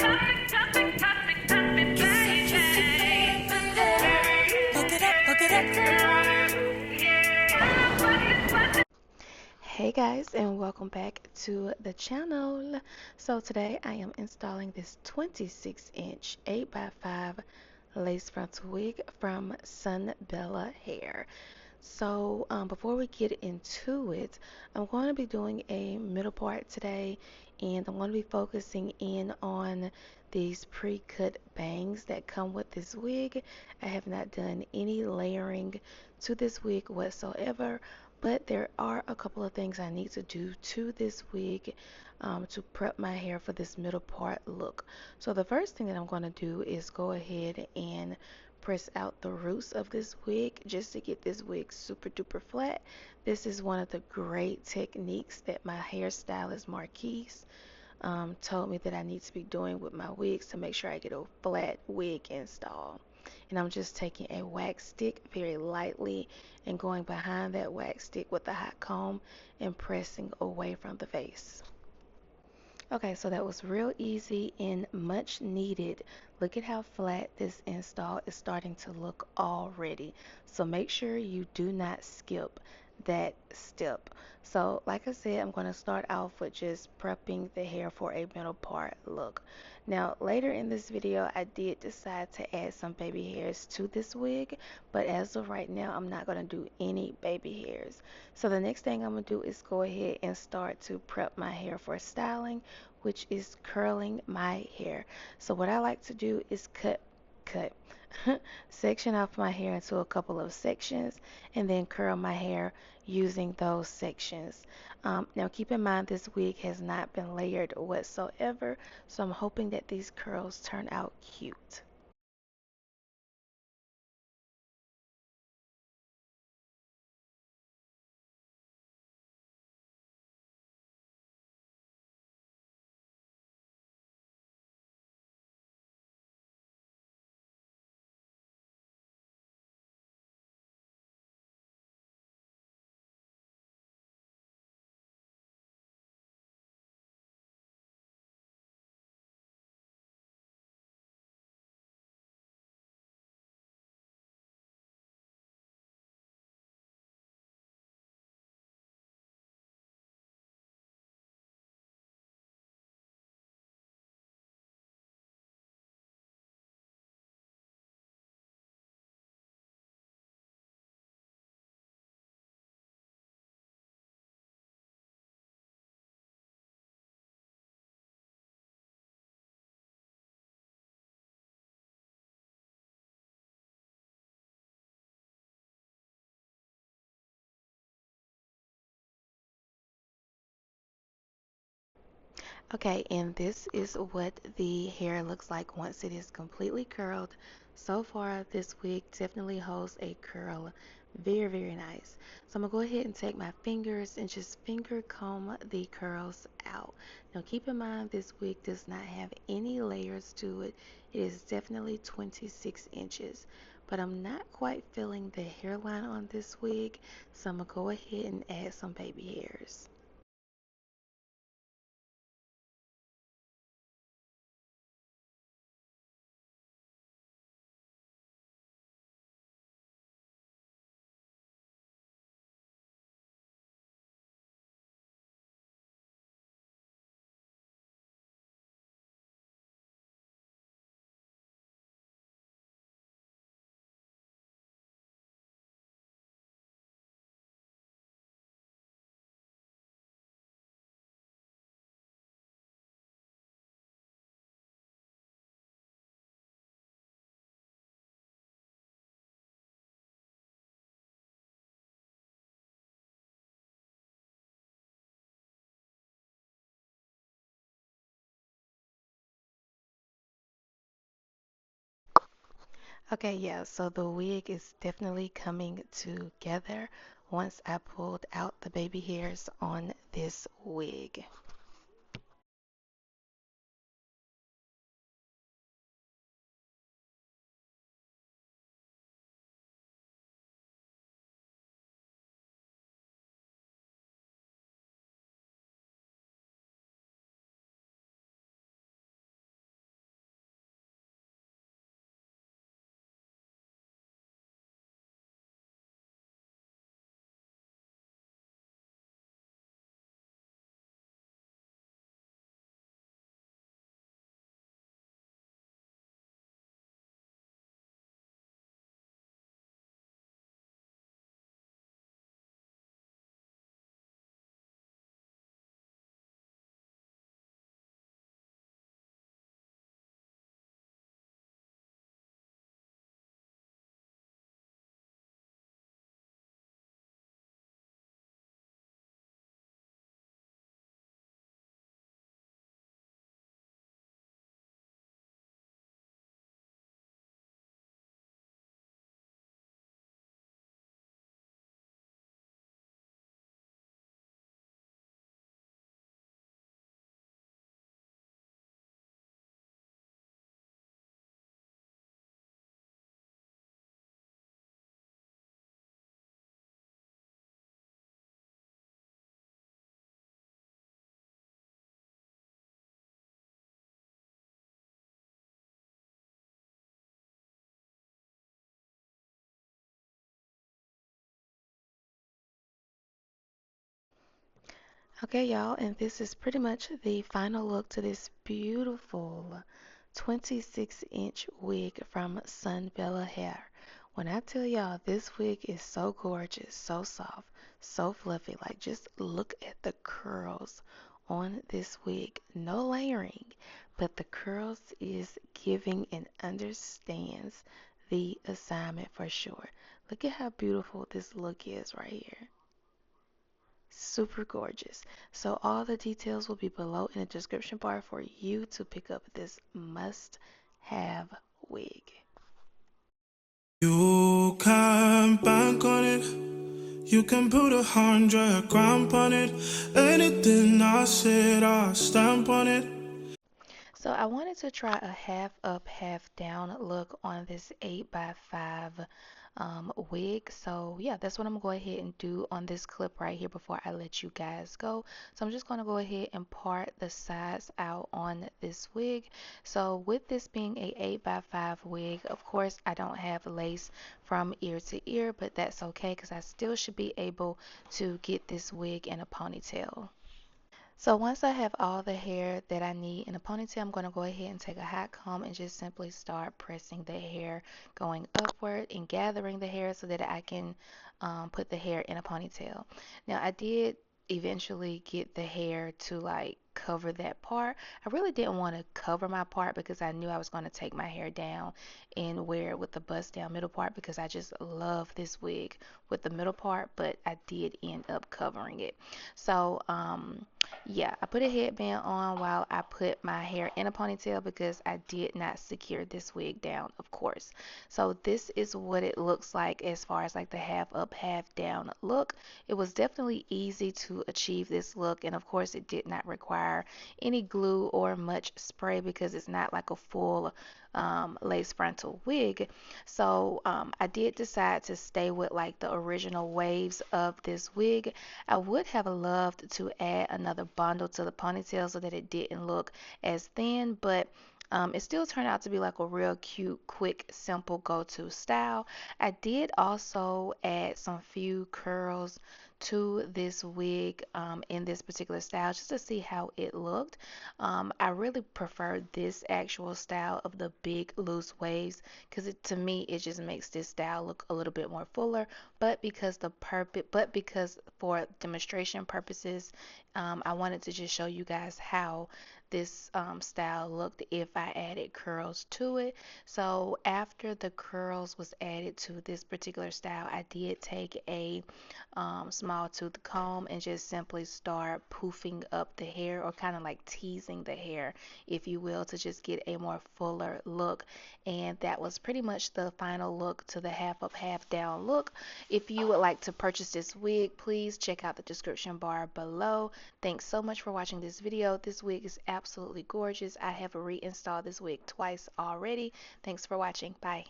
Hey guys, and welcome back to the channel. So today I am installing this 26-inch 8x5 lace frontal wig from Subella hair. So before we get into it, I'm going to be doing a middle part today, and I'm going to be focusing in on these pre-cut bangs that come with this wig. I have not done any layering to this wig whatsoever, but there are a couple of things I need to do to this wig to prep my hair for this middle part look. So the first thing that I'm going to do is go ahead and press out the roots of this wig just to get this wig super duper flat. This is one of the great techniques that my hairstylist Marquise told me that I need to be doing with my wigs to make sure I get a flat wig install. And I'm just taking a wax stick very lightly and going behind that wax stick with a hot comb and pressing away from the face. Okay, so that was real easy and much needed. Look at how flat this install is starting to look already. So make sure you do not skip that step. So like I said, I'm going to start off with just prepping the hair for a middle part look. Now later in this video, I did decide to add some baby hairs to this wig, but as of right now, I'm not going to do any baby hairs. So the next thing I'm going to do is go ahead and start to prep my hair for styling, which is curling my hair. So what I like to do is cut section off my hair into a couple of sections and then curl my hair using those sections. Now keep in mind this wig has not been layered whatsoever, so I'm hoping that these curls turn out cute. Okay, and this is what the hair looks like once it is completely curled. So far, this wig definitely holds a curl. Very, very nice. So I'm going to go ahead and take my fingers and just finger comb the curls out. Now keep in mind this wig does not have any layers to it. It is definitely 26 inches. But I'm not quite feeling the hairline on this wig, so I'm going to go ahead and add some baby hairs. Okay, yeah, so the wig is definitely coming together once I pulled out the baby hairs on this wig. Okay, y'all, and this is pretty much the final look to this beautiful 26-inch wig from Subella Hair. When I tell y'all this wig is so gorgeous, so soft, so fluffy, like just look at the curls on this wig. No layering, but the curls is giving and understands the assignment for sure. Look at how beautiful this look is right here. Super gorgeous. So all the details will be below in the description bar for you to pick up this must-have wig. You can bank on it. You can put 100 grand on it. Anything I said, I'll stamp on it. So I wanted to try a half up, half down look on this 8 by 5 wig. So yeah, that's what I'm going to go ahead and do on this clip right here before I let you guys go. So I'm just going to go ahead and part the sides out on this wig. So with this being a 8 by 5 wig, of course I don't have lace from ear to ear, but that's okay because I still should be able to get this wig in a ponytail. So once I have all the hair that I need in a ponytail, I'm going to go ahead and take a hot comb and just simply start pressing the hair going upward and gathering the hair so that I can put the hair in a ponytail. Now I did eventually get the hair to like cover that part. I really didn't want to cover my part because I knew I was going to take my hair down and wear it with the bust down middle part because I just love this wig with the middle part, but I did end up covering it. So, yeah, I put a headband on while I put my hair in a ponytail because I did not secure this wig down, of course. So this is what it looks like as far as like the half up, half down look. It was definitely easy to achieve this look, and of course it did not require any glue or much spray because it's not like a full lace frontal wig. So I did decide to stay with like the original waves of this wig. I would have loved to add another bundle to the ponytail so that it didn't look as thin, but it still turned out to be like a real cute, quick, simple go-to style. I did also add some few curls to this wig in this particular style just to see how it looked. I really prefer this actual style of the big loose waves because to me it just makes this style look a little bit more fuller, but because for demonstration purposes, I wanted to just show you guys how this style looked if I added curls to it. So after the curls was added to this particular style, I did take a small tooth comb and just simply start poofing up the hair or kind of like teasing the hair, if you will, to just get a more fuller look. And that was pretty much the final look to the half up, half down look. If you would like to purchase this wig, please check out the description bar below. Thanks so much for watching this video. This wig is absolutely gorgeous. I have reinstalled this wig twice already. Thanks for watching. Bye.